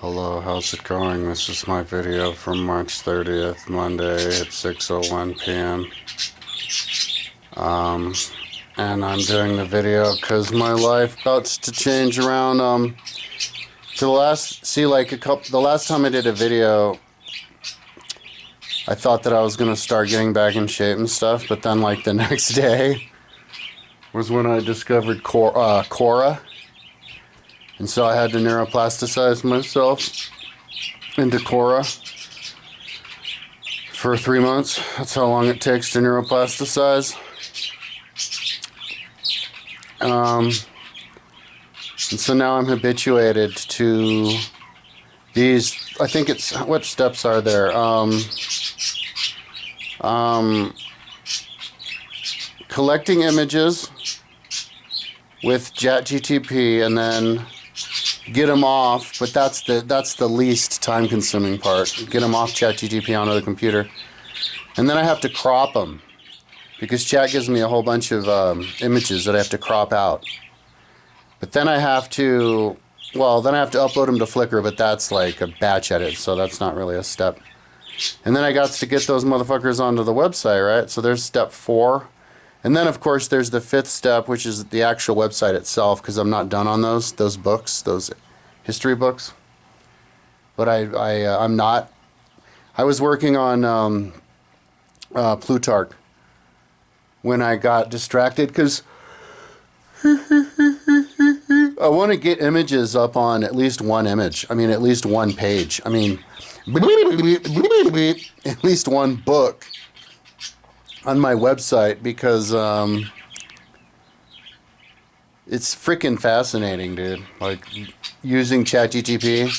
Hello, how's it going? This is my video from March 30th, Monday at 6:01 p.m. And I'm doing the video because my life about to change around. The last time I did a video, I thought that I was gonna start getting back in shape and stuff, but then like the next day was when I discovered Quora. And so I had to neuroplasticize myself into Quora for 3 months. That's how long it takes to neuroplasticize. And so now I'm habituated to these. I think it's, what steps are there? Collecting images with ChatGTP and then get them off, but that's the least time-consuming part. Get them off ChatGTP onto the computer, and then I have to crop them because Chat gives me a whole bunch of images that I have to crop out. But then I have to, upload them to Flickr, but that's like a batch edit, so that's not really a step. And then I got to get those motherfuckers onto the website, right? So there's step 4. And then, of course, there's the 5th step, which is the actual website itself, because I'm not done on those books, those history books. But I'm not. I was working on Plutarch when I got distracted, because I want to get images up on at least one image. I mean, at least one page. I mean, at least one book on my website, because it's freaking fascinating, dude. Like, using ChatGTP.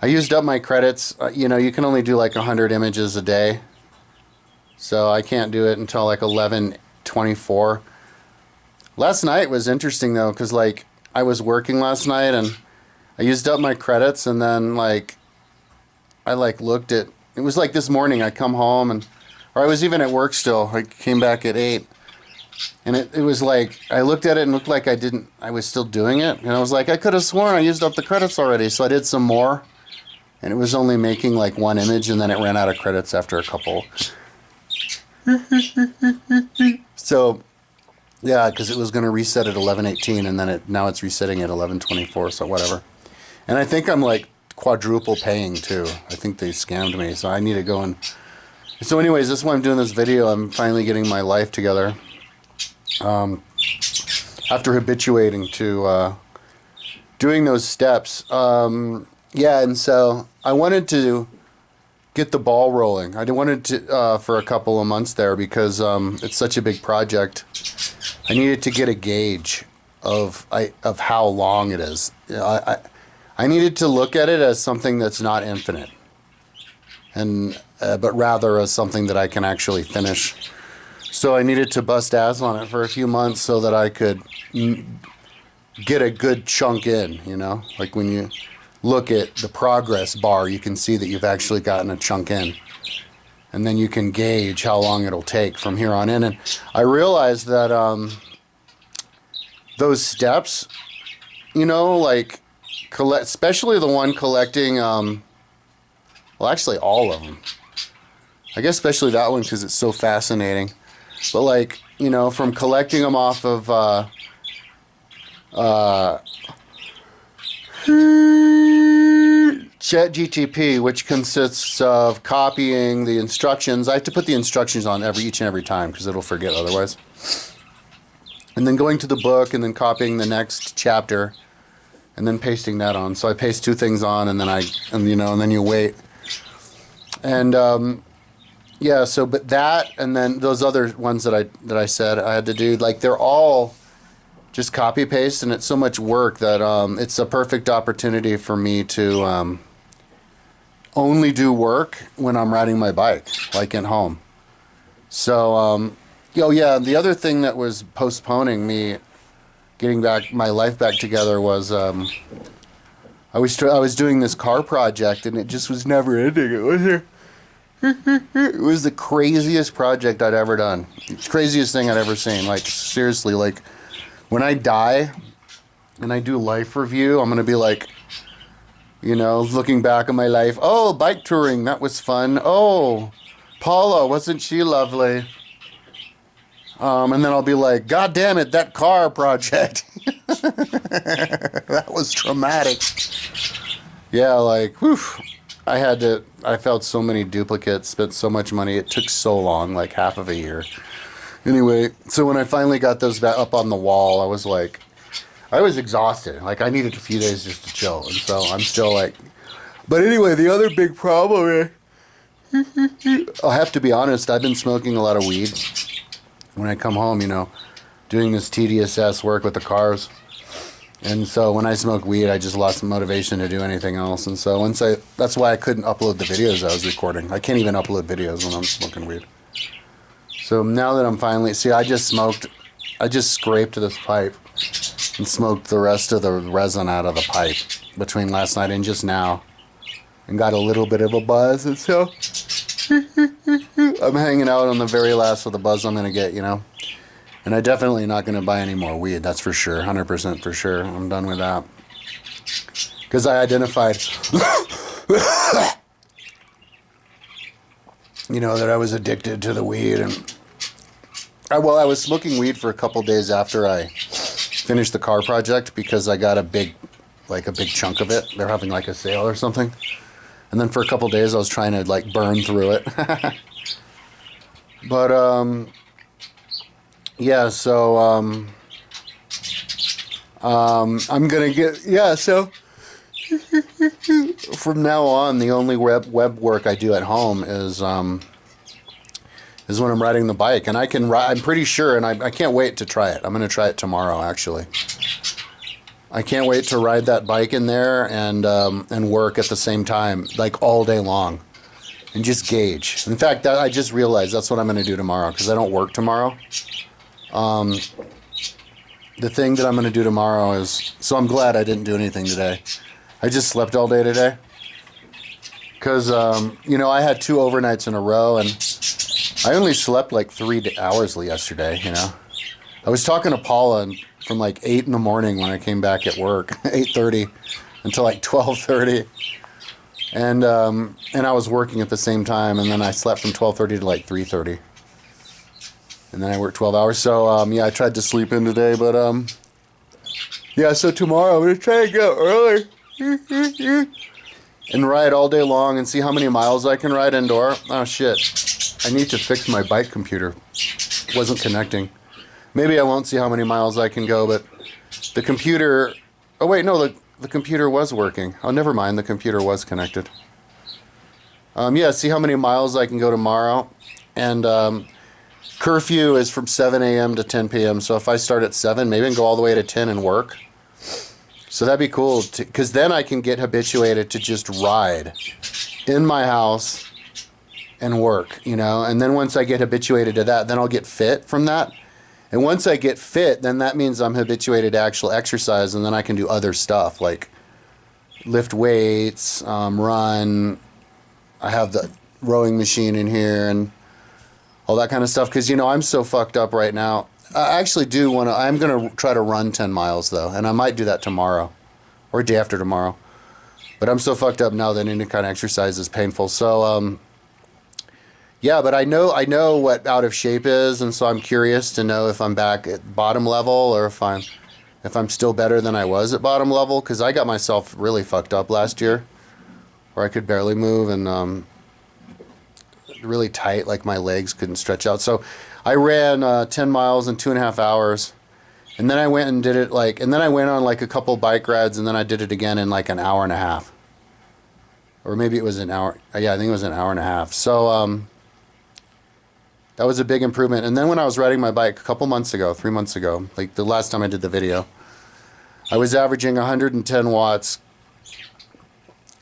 I used up my credits. You can only do like 100 images a day, so I can't do it until like 11:24. Last night was interesting though, because like I was working last night and I used up my credits, and then like I looked at, it was like this morning I come home, or I was even at work still. I came back at 8. And it was like, I looked at it and looked like I was still doing it. And I was like, I could have sworn I used up the credits already. So I did some more. And it was only making like one image, and then it ran out of credits after a couple. So, yeah, because it was going to reset at 11:18, and then now it's resetting at 11:24, so whatever. And I think I'm like quadruple paying too. I think they scammed me, so I need to go and... So anyways, this is why I'm doing this video. I'm finally getting my life together. After habituating to doing those steps. Yeah, and so I wanted to get the ball rolling. I wanted to for a couple of months there, because it's such a big project. I needed to get a gauge of how long it is. I needed to look at it as something that's not infinite, and but rather as something that I can actually finish. So I needed to bust ass on it for a few months so that I could get a good chunk in, Like when you look at the progress bar, you can see that you've actually gotten a chunk in. And then you can gauge how long it'll take from here on in. And I realized that those steps, like, especially the one collecting, well, actually all of them. I guess especially that one because it's so fascinating. But like, from collecting them off of ChatGTP, which consists of copying the instructions. I have to put the instructions on each and every time because it'll forget otherwise. And then going to the book and then copying the next chapter and then pasting that on. So I paste 2 things on, and then and then you wait. And yeah, so but that, and then those other ones that I said I had to do, like, they're all just copy paste, and it's so much work that it's a perfect opportunity for me to only do work when I'm riding my bike, like at home. So oh yeah, the other thing that was postponing me getting my life back together was I was doing this car project, and it just was never ending. It was the craziest project I'd ever done. Craziest thing I'd ever seen. Like, seriously, like, when I die and I do life review, I'm going to be like, You know, looking back on my life. Oh, bike touring, that was fun. Oh, Paula, wasn't she lovely? And then I'll be like, God damn it, that car project. That was traumatic. Yeah, like, whew. I felt so many duplicates, spent so much money. It took so long, like half of a year. Anyway, so when I finally got those back up on the wall, I was exhausted. Like, I needed a few days just to chill. And so I'm still like, but anyway, the other big problem is, I'll have to be honest, I've been smoking a lot of weed when I come home, you know, doing this tedious ass work with the cars. And so when I smoke weed, I just lost motivation to do anything else. And so that's why I couldn't upload the videos I was recording. I can't even upload videos when I'm smoking weed. So now that I'm finally, see, I just scraped this pipe and smoked the rest of the resin out of the pipe between last night and just now, and got a little bit of a buzz. And so I'm hanging out on the very last of the buzz I'm gonna get, you know. And I'm definitely not gonna buy any more weed. That's for sure, 100% for sure. I'm done with that because I identified, you know, that I was addicted to the weed. And I was smoking weed for a couple days after I finished the car project because I got a big chunk of it. They're having like a sale or something. And then for a couple days I was trying to like burn through it. But yeah, so I'm gonna get, yeah, so from now on the only web work I do at home is when I'm riding the bike. And I can ride, I'm pretty sure, and I can't wait to try it. I'm gonna try it tomorrow actually. I can't wait to ride that bike in there and work at the same time, like all day long, and just gauge. In fact, I just realized that's what I'm going to do tomorrow because I don't work tomorrow. The thing that I'm going to do tomorrow is, so I'm glad I didn't do anything today. I just slept all day today because, you know, I had 2 overnights in a row and I only slept like 3 hours yesterday, you know. I was talking to Paula from like 8 in the morning when I came back at work, 8:30 until like 12:30, and I was working at the same time, and then I slept from 12:30 to like 3:30, and then I worked 12 hours. So yeah, I tried to sleep in today, but yeah. So tomorrow I'm gonna try to go early and ride all day long and see how many miles I can ride indoor. Oh shit! I need to fix my bike computer. It wasn't connecting. Maybe I won't see how many miles I can go, but the computer... Oh, wait, no, the computer was working. Oh, never mind, the computer was connected. Yeah, see how many miles I can go tomorrow. And curfew is from 7 a.m. to 10 p.m., so if I start at 7, maybe I can go all the way to 10 and work. So that'd be cool, because then I can get habituated to just ride in my house and work, you know? And then once I get habituated to that, then I'll get fit from that. And once I get fit, then that means I'm habituated to actual exercise, and then I can do other stuff like lift weights, run. I have the rowing machine in here and all that kind of stuff. Because, you know, I'm so fucked up right now. I actually do want to, I'm going to try to run 10 miles, though. And I might do that tomorrow or day after tomorrow. But I'm so fucked up now that any kind of exercise is painful. So, yeah, but I know what out of shape is, and so I'm curious to know if I'm back at bottom level or if I'm still better than I was at bottom level, because I got myself really fucked up last year, where I could barely move and really tight, like my legs couldn't stretch out. So I ran 10 miles in 2.5 hours, and then I went and did it and then I went on like a couple bike rides, and then I did it again in like an hour and a half, or maybe it was an hour. Yeah, I think it was an hour and a half. So that was a big improvement. And then when I was riding my bike a couple months ago, 3 months ago, like the last time I did the video, I was averaging 110 watts.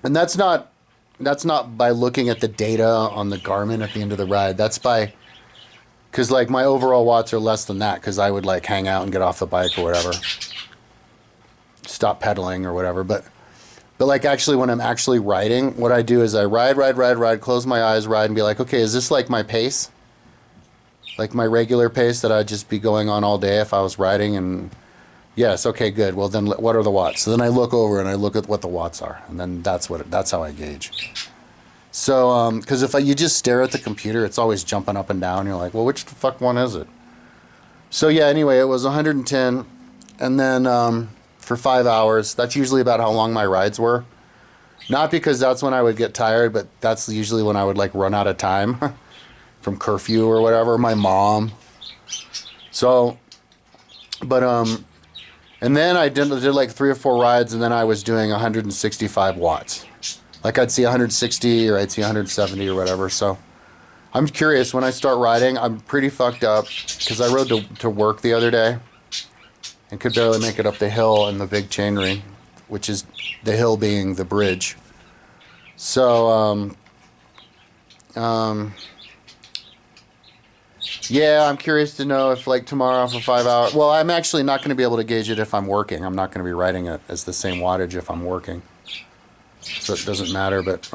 And that's not by looking at the data on the Garmin at the end of the ride. That's because like my overall watts are less than that, because I would like hang out and get off the bike or whatever. Stop pedaling or whatever. But like actually when I'm actually riding, what I do is I ride, close my eyes, ride, and be like, okay, is this like my pace? Like my regular pace that I'd just be going on all day if I was riding and, Yes. Okay. Good. Well, then what are the watts? So then I look over and I look at what the watts are, and then that's how I gauge. So, because if you just stare at the computer, it's always jumping up and down. You're like, well, which the fuck one is it? So yeah. Anyway, it was 110, and then for 5 hours. That's usually about how long my rides were. Not because that's when I would get tired, but that's usually when I would like run out of time from curfew or whatever. My mom. So, but and then I did like 3 or 4 rides, and then I was doing 165 watts. Like I'd see 160 or I'd see 170 or whatever. So I'm curious, when I start riding, I'm pretty fucked up because I rode to work the other day and could barely make it up the hill in the big chainring, which is the hill being the bridge. So, yeah, I'm curious to know if like tomorrow for 5 hours. Well, I'm actually not going to be able to gauge it if I'm working. I'm not going to be riding it as the same wattage if I'm working. So it doesn't matter. But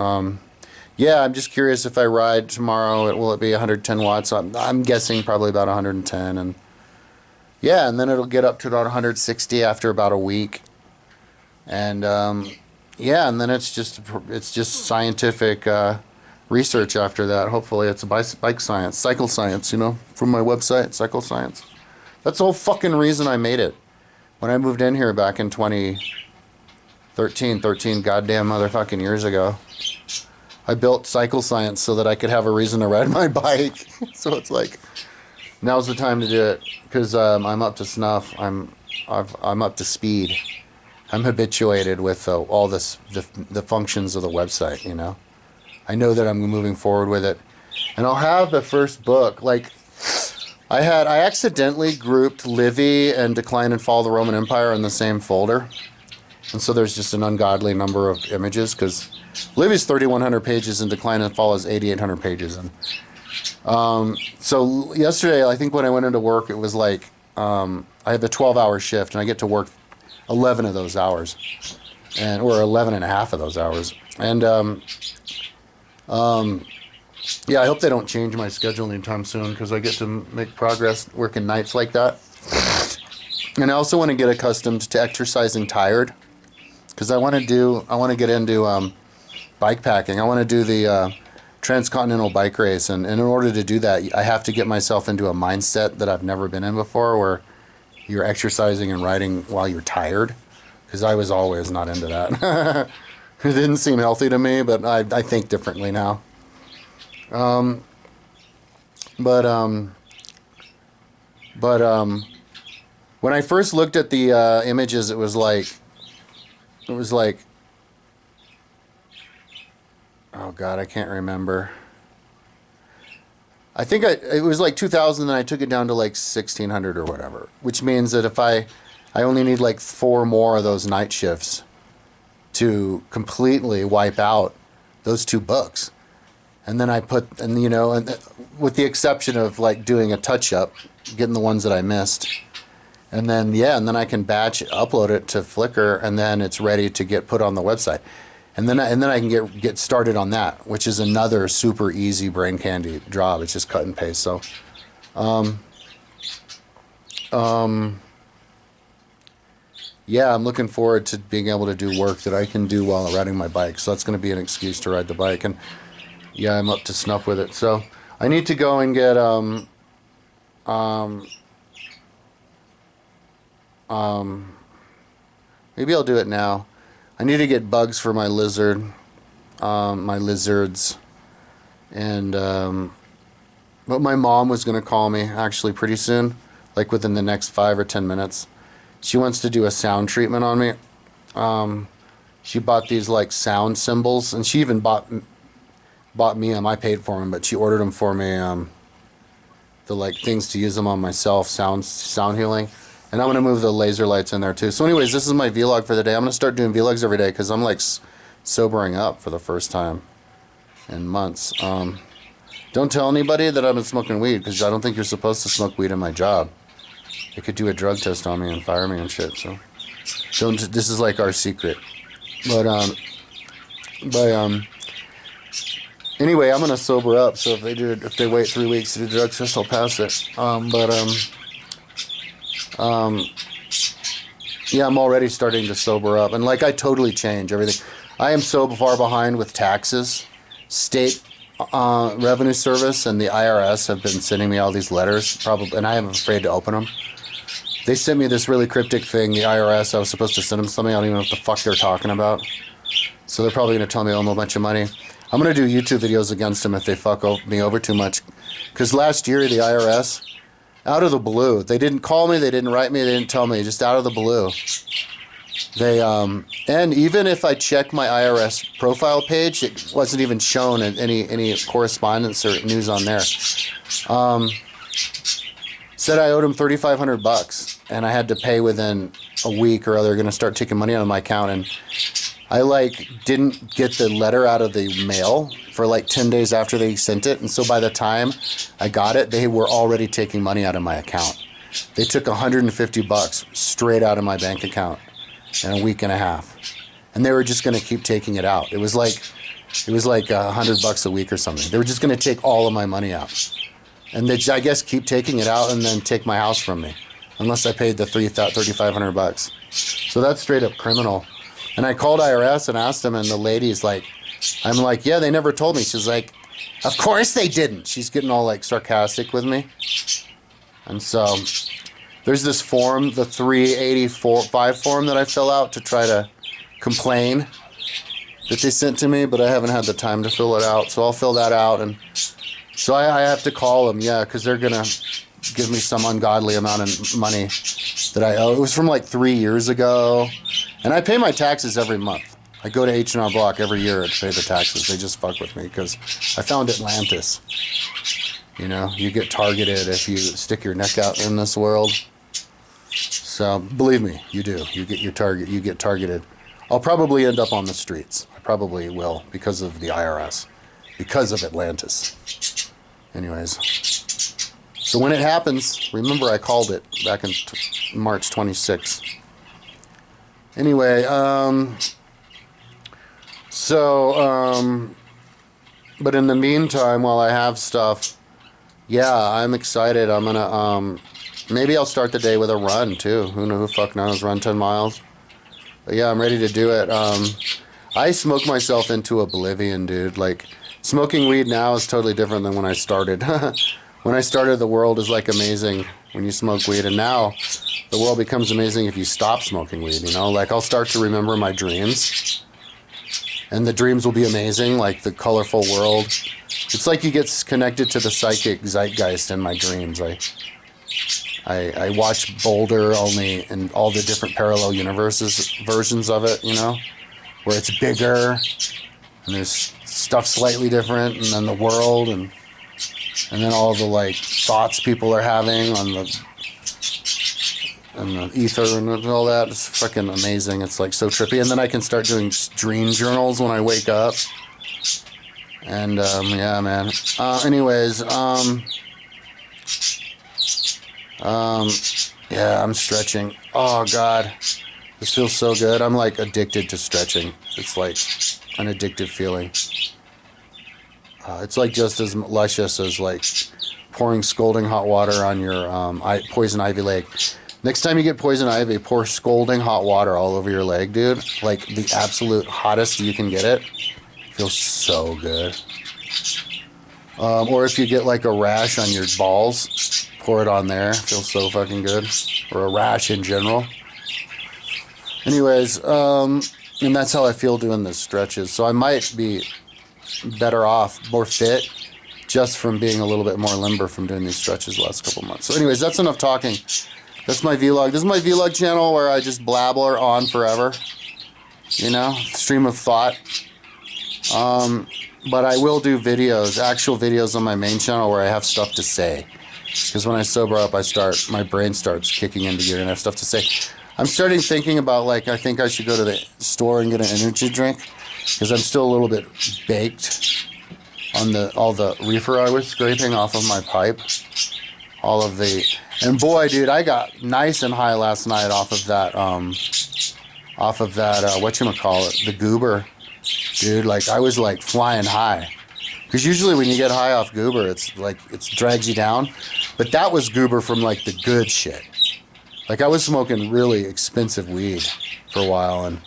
yeah, I'm just curious if I ride tomorrow, will it be 110 watts? I'm guessing probably about 110. And yeah, and then it'll get up to about 160 after about a week. And yeah, and then it's just scientific research after that. Hopefully it's a bike science, cycle science, from my website, Cycle Science. That's the whole fucking reason I made it. When I moved in here back in 2013 goddamn motherfucking years ago, I built Cycle Science so that I could have a reason to ride my bike. So it's like, now's the time to do it, because I'm up to snuff. I'm up to speed. I'm habituated with all the functions of the website, I know that I'm moving forward with it. And I'll have the first book. Like, I accidentally grouped Livy and Decline and Fall of the Roman Empire in the same folder. And so there's just an ungodly number of images, because Livy's 3,100 pages and Decline and Fall is 8,800 pages. And so yesterday, I think when I went into work, it was like, I have a 12-hour shift, and I get to work 11 of those hours, or 11 and a half of those hours. And yeah, I hope they don't change my schedule anytime soon, because I get to make progress working nights like that. And I also want to get accustomed to exercising tired, because I want to get into bike packing. I want to do the transcontinental bike race, and in order to do that, I have to get myself into a mindset that I've never been in before, where you're exercising and riding while you're tired, because I was always not into that. It didn't seem healthy to me, but I think differently now. But when I first looked at the images, it was like, oh God, I can't remember. I think it was like 2,000, and I took it down to like 1,600 or whatever, which means that if I only need like 4 more of those night shifts to completely wipe out those 2 books. And then and with the exception of like doing a touch up, getting the ones that I missed. And then, yeah, and then I can batch upload it to Flickr, and then it's ready to get put on the website. And then I can get started on that, which is another super easy brain candy job. It's just cut and paste. So, yeah, I'm looking forward to being able to do work that I can do while riding my bike. So that's going to be an excuse to ride the bike. And yeah, I'm up to snuff with it. So I need to go and get maybe I'll do it now. I need to get bugs for my lizards, and but my mom was going to call me actually pretty soon, like within the next 5 or 10 minutes. She wants to do a sound treatment on me. She bought these like sound cymbals, and she even bought me them. I paid for them, but she ordered them for me. The like things to use them on myself, sound healing. And I'm going to move the laser lights in there too. So anyways, this is my vlog for the day. I'm going to start doing vlogs every day, because I'm like sobering up for the first time in months. Don't tell anybody that I've been smoking weed, because I don't think you're supposed to smoke weed in my job. They could do a drug test on me and fire me and shit. So this is like our secret. But anyway, I'm going to sober up. So if they wait 3 weeks to do the drug test, I'll pass it. Yeah, I'm already starting to sober up, and like I totally change everything. I am so far behind with taxes. State revenue service and the IRS have been sending me all these letters, probably, and I am afraid to open them. They sent me this really cryptic thing. The IRS, I was supposed to send them something. I don't even know what the fuck they're talking about. So they're probably going to tell me I owe them a bunch of money. I'm going to do YouTube videos against them if they fuck me over too much. Because last year, the IRS, out of the blue, they didn't call me, they didn't write me, they didn't tell me, just out of the blue. They, and even if I check my IRS profile page, it wasn't even shown in any correspondence or news on there. Said I owed them $3,500, and I had to pay within a week, or they're going to start taking money out of my account. And I didn't get the letter out of the mail for 10 days after they sent it, and so by the time I got it, they were already taking money out of my account. They took $150 straight out of my bank account in a week and a half, and they were just going to keep taking it out. It was like $100 a week or something. They were just going to take all of my money out. And they, I guess, keep taking it out and then take my house from me, unless I paid the $3,500. So that's straight up criminal. And I called IRS and asked them, and the lady's like, I'm like, yeah, they never told me. She's like, of course they didn't. She's getting all sarcastic with me. And so there's this form, the 385 form that I fill out to try to complain that they sent to me, but I haven't had the time to fill it out. So I'll fill that out, and so I have to call them, yeah, because they're going to give me some ungodly amount of money that I owe. It was from 3 years ago. And I pay my taxes every month. I go to H&R Block every year to pay the taxes. They just fuck with me because I found Atlantis. You know, you get targeted if you stick your neck out in this world. So believe me, you do. You get your target. You get targeted. I'll probably end up on the streets. I probably will because of the IRS. Because of Atlantis. Anyways, so when it happens, remember I called it back in March 26th. Anyway, but in the meantime, while I have stuff, yeah, I'm excited. I'm gonna, maybe I'll start the day with a run too. Who fuck knows, run 10 miles. But yeah, I'm ready to do it. I smoke myself into oblivion, dude. Smoking weed now is totally different than when I started. When I started, the world is amazing when you smoke weed, and now the world becomes amazing if you stop smoking weed, you know? I'll start to remember my dreams, and the dreams will be amazing, the colorful world. It's like you get connected to the psychic zeitgeist in my dreams. I watch Boulder only in all the different parallel universes versions of it, you know? Where it's bigger, and there's stuff slightly different, and then the world, and then all the thoughts people are having on the ether and all that. It's fucking amazing. It's so trippy. And then I can start doing dream journals when I wake up. And yeah, man. Anyways, yeah, I'm stretching. Oh God, this feels so good. I'm addicted to stretching. It's an addictive feeling. It's just as luscious as pouring scalding hot water on your poison ivy leg. Next time you get poison ivy, pour scalding hot water all over your leg, dude. The absolute hottest you can get it. Feels so good. Or if you get a rash on your balls, pour it on there. Feels so fucking good. Or a rash in general. Anyways, and that's how I feel doing the stretches. So I might be better off, more fit, just from being a little bit more limber from doing these stretches the last couple months. So anyways, that's enough talking. That's my vlog. This is my vlog channel where I just blabber on forever. You know, stream of thought. But I will do videos, actual videos on my main channel where I have stuff to say. Because when I sober up, my brain starts kicking into gear and I have stuff to say. I'm starting thinking about I think I should go to the store and get an energy drink. Because I'm still a little bit baked on all the reefer I was scraping off of my pipe. And boy, dude, I got nice and high last night off of that, whatchamacallit, the goober. Dude, I was flying high. Because usually when you get high off goober, it's it drags you down. But that was goober from the good shit. Like, I was smoking really expensive weed for a while, and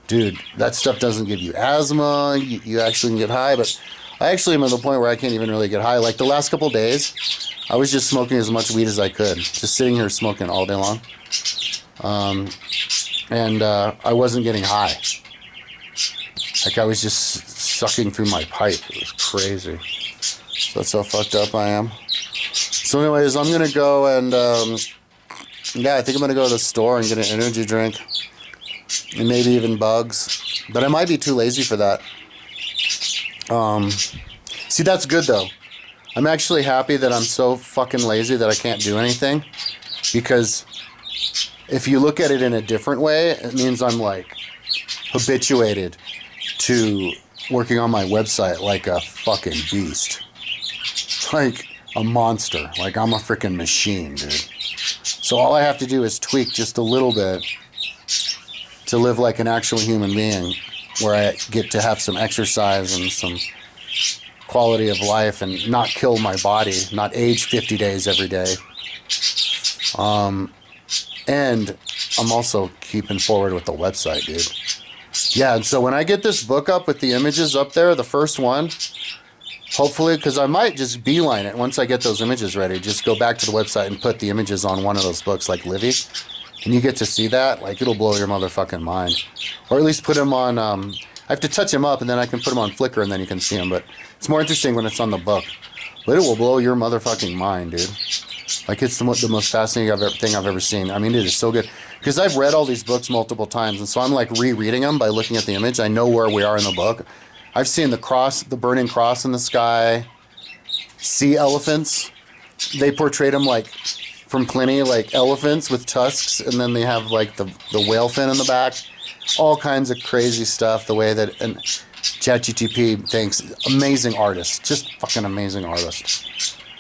dude, that stuff doesn't give you asthma. You actually can get high, but I actually am at the point where I can't even really get high. Like, the last couple of days, I was just smoking as much weed as I could. Just sitting here smoking all day long. And I wasn't getting high. Like, I was just sucking through my pipe. It was crazy. So that's how fucked up I am. So anyways, I'm going to go and, yeah, I think I'm going to go to the store and get an energy drink. And maybe even bugs. But I might be too lazy for that. See, that's good, though. I'm actually happy that I'm so fucking lazy that I can't do anything. Because if you look at it in a different way, it means I'm, like, habituated to working on my website like a fucking beast. Like a monster. Like, I'm a freaking machine, dude. So all I have to do is tweak just a little bit to live like an actual human being, where I get to have some exercise and some quality of life and not kill my body, not age 50 days every day. And I'm also keeping forward with the website, dude. Yeah, and so when I get this book up with the images up there, the first one, hopefully, because I might just beeline it once I get those images ready. Just go back to the website and put the images on one of those books like Livy. And you get to see that. Like, it'll blow your motherfucking mind. Or at least put them on, I have to touch them up and then I can put them on Flickr and then you can see them. But it's more interesting when it's on the book. But it will blow your motherfucking mind, dude. Like, it's the most fascinating thing I've ever seen. I mean, it is so good. Because I've read all these books multiple times. And so I'm like rereading them by looking at the image. I know where we are in the book. I've seen the cross, the burning cross in the sky, sea elephants. They portrayed them like, from Pliny, like elephants with tusks, and then they have like the whale fin in the back. All kinds of crazy stuff. The way that and ChatGTP thinks, amazing artist, just fucking amazing artist.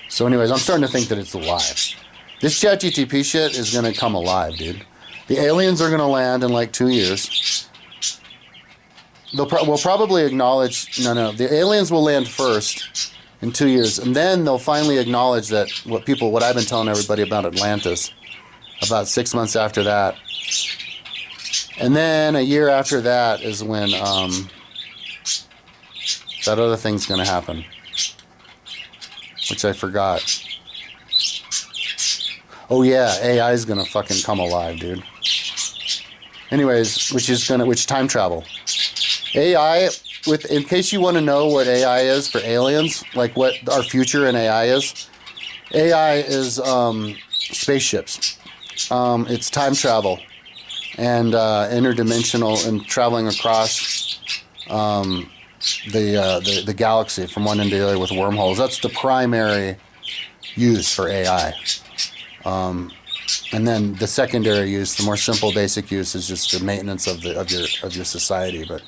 So anyways, I'm starting to think that it's alive. This ChatGTP shit is gonna come alive, dude. The aliens are gonna land in like 2 years. We'll probably acknowledge, no, the aliens will land first in 2 years, and then they'll finally acknowledge that what I've been telling everybody about Atlantis, about 6 months after that. And then a year after that is when that other thing's going to happen, which I forgot. Oh yeah, AI is going to fucking come alive, dude. Anyways, which time travel. AI, in case you want to know what AI is for aliens, like what our future in AI is spaceships. It's time travel and interdimensional and traveling across the galaxy from one end to the other with wormholes. That's the primary use for AI. And then the secondary use, the more simple, basic use, is just the maintenance of your society. But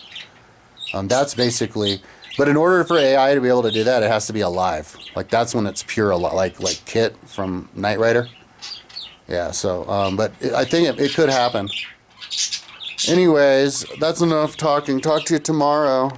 that's basically. But in order for AI to be able to do that, it has to be alive. Like, that's when it's pure, like Kit from Knight Rider. Yeah. So, but I think it could happen. Anyways, that's enough talking. Talk to you tomorrow.